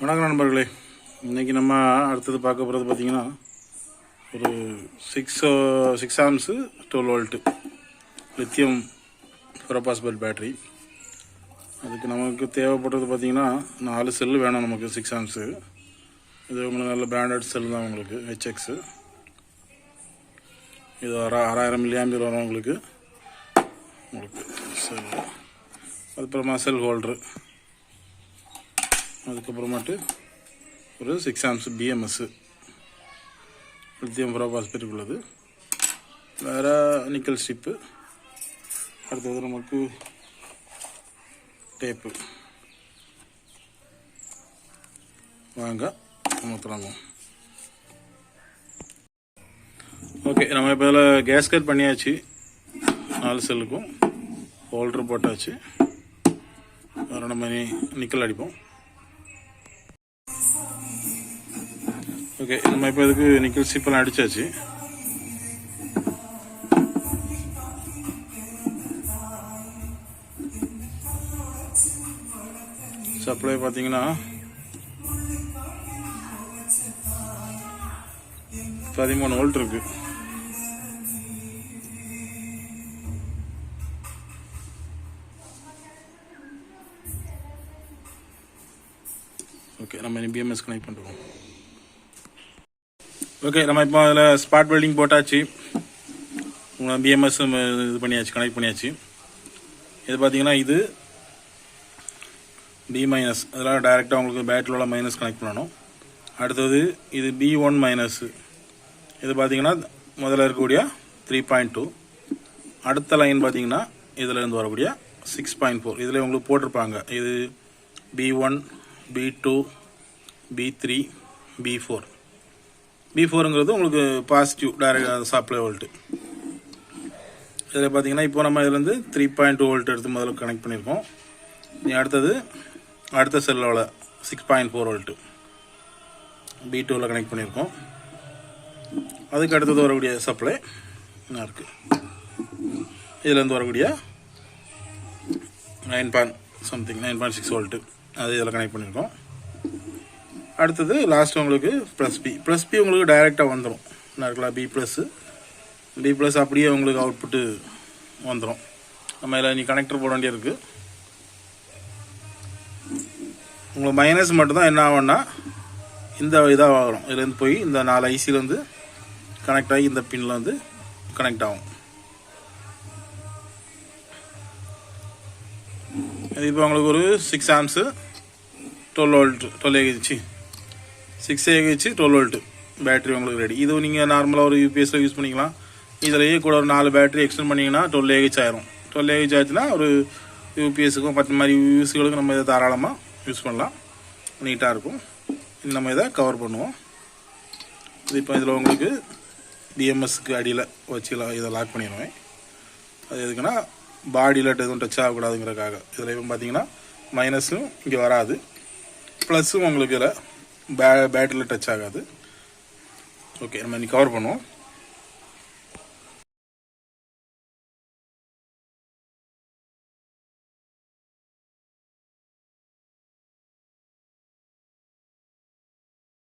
வணக்கம் நண்பர்களே. இன்றைக்கி நம்ம அடுத்தது பார்க்க போகிறது பார்த்திங்கன்னா ஒரு 6 amps 12 volt lithium ferrophosphate battery. அதுக்கு நமக்கு தேவைப்படுறது பார்த்திங்கன்னா 4 செல்லு வேணும் நமக்கு. 6 ஆம்ஸு இது உங்களுக்கு நல்ல பிராண்டட் செல் தான். உங்களுக்கு ஹெச்எக்ஸு இது 6000 மில்லியாம்பியர் வரும் உங்களுக்கு செல். அதுக்கப்புறமா செல் ஹோல்ட்ரு, அதுக்கப்புறமாட்டு ஒரு 6 ஆம்ஸ் பிஎம்எஸ்ஸு லித்தியம் ஃபெரோபாஸ்பேட்டுக்கு உள்ளது. வேறு நிக்கல் ஸ்ட்ரிப்பு, அடுத்தது நமக்கு டேப்பு. வாங்க நம்ம தொடங்குவோம். ஓகே, நம்ம இப்போ இதில் கேஸ்கட் பண்ணியாச்சு. 4 செல்லுக்கும் ஹோல்டர் போட்டாச்சு. வேறு நம்ம நிக்கல் அடிப்போம். ஓகே, நம்ம இப்போ இதுக்கு நிக்கல் ஸ்ட்ரிப்பெல்லாம் அடித்தாச்சு. சப்ளை பார்த்தீங்கன்னா 13 வோல்ட் இருக்கு. ஓகே, நம்ம பிஎம்எஸ் கனெக்ட் பண்ணுறோம். ஓகே, நம்ம இப்போ அதில் ஸ்பாட் வெல்டிங் போட்டாச்சு. பிஎம்எஸ் இது பண்ணியாச்சு, கனெக்ட் பண்ணியாச்சு. இது பார்த்தீங்கன்னா இது பி மைனஸ், அதெல்லாம் டைரெக்டாக உங்களுக்கு பேட்டரியோட மைனஸ் கனெக்ட் பண்ணணும். அடுத்தது இது B1 மைனஸ், இது பார்த்தீங்கன்னா முதல்ல இருக்கக்கூடிய 3.2. அடுத்த லைன் பார்த்தீங்கன்னா இதில் இருந்து வரக்கூடிய 6.4. இதில் உங்களுக்கு போட்டிருப்பாங்க இது B1, B2, B3, B4. B4ங்கிறது உங்களுக்கு பாசிட்டிவ் டைரக்ட் சப்ளை வோல்ட்டு. இதில் பார்த்தீங்கன்னா இப்போ நம்ம இதுலேருந்து 3.2 வோல்ட் எடுத்து முதல்ல கனெக்ட் பண்ணியிருக்கோம். அடுத்த செல்லோட 6.4 வோல்ட்டு B2வில் கனெக்ட் பண்ணியிருக்கோம். அதுக்கு அடுத்தது வரக்கூடிய சப்ளை என்ன இருக்குது, இதுலேருந்து வரக்கூடிய 9.6 வோல்ட்டு அது இதில் கனெக்ட் பண்ணியிருக்கோம். அடுத்தது லாஸ்ட் உங்களுக்கு ப்ளஸ் பி உங்களுக்கு டைரெக்டாக வந்துடும். என்ன இருக்கலாம், பி ப்ளஸ் அப்படியே உங்களுக்கு அவுட்புட்டு வந்துடும். நம்ம இதில் கனெக்டர் போட வேண்டிய இருக்குது. உங்களுக்கு மைனஸ் மட்டும்தான் என்ன ஆகும்னா இந்த இதாக ஆகும். இதுலேருந்து போய் இந்த 4 ஐசிலேருந்து கனெக்ட் ஆகி இந்த பின்னில் வந்து கனெக்ட் ஆகும். இது இப்போ உங்களுக்கு ஒரு 6 amps 12 volt 6 AH 12 volt battery உங்களுக்கு ரெடி. இது நீங்கள் நார்மலாக ஒரு யூபிஎஸ்சில் யூஸ் பண்ணிக்கலாம். இதிலேயே கூட ஒரு 4 பேட்டரி எக்ஸ்டெண்ட் பண்ணிங்கன்னா 12 AH ஆயிரும். 12 AH ஆச்சுன்னா ஒரு யூபிஎஸ்ஸுக்கும் மற்ற மாதிரி யூஸ்களுக்கும் நம்ம இதை தாராளமாக யூஸ் பண்ணலாம். நீட்டாக இருக்கும். நம்ம இதை கவர் பண்ணுவோம். இது இப்போ இதில் உங்களுக்கு பிஎம்எஸ்க்கு அடியில் வச்சு இதை லாக் பண்ணிடுவேன். அது எதுக்குன்னா பாடியில் எதுவும் டச் ஆகக்கூடாதுங்கிறதுக்காக. இதில் இப்போ பார்த்தீங்கன்னா மைனஸும் இங்கே வராது, ப்ளஸ்ஸும் உங்களுக்கு இதில் பேட்டரியில் டச் ஆகாது. ஓகே, நம்ம இன்னைக்கு கவர் பண்ணுவோம்.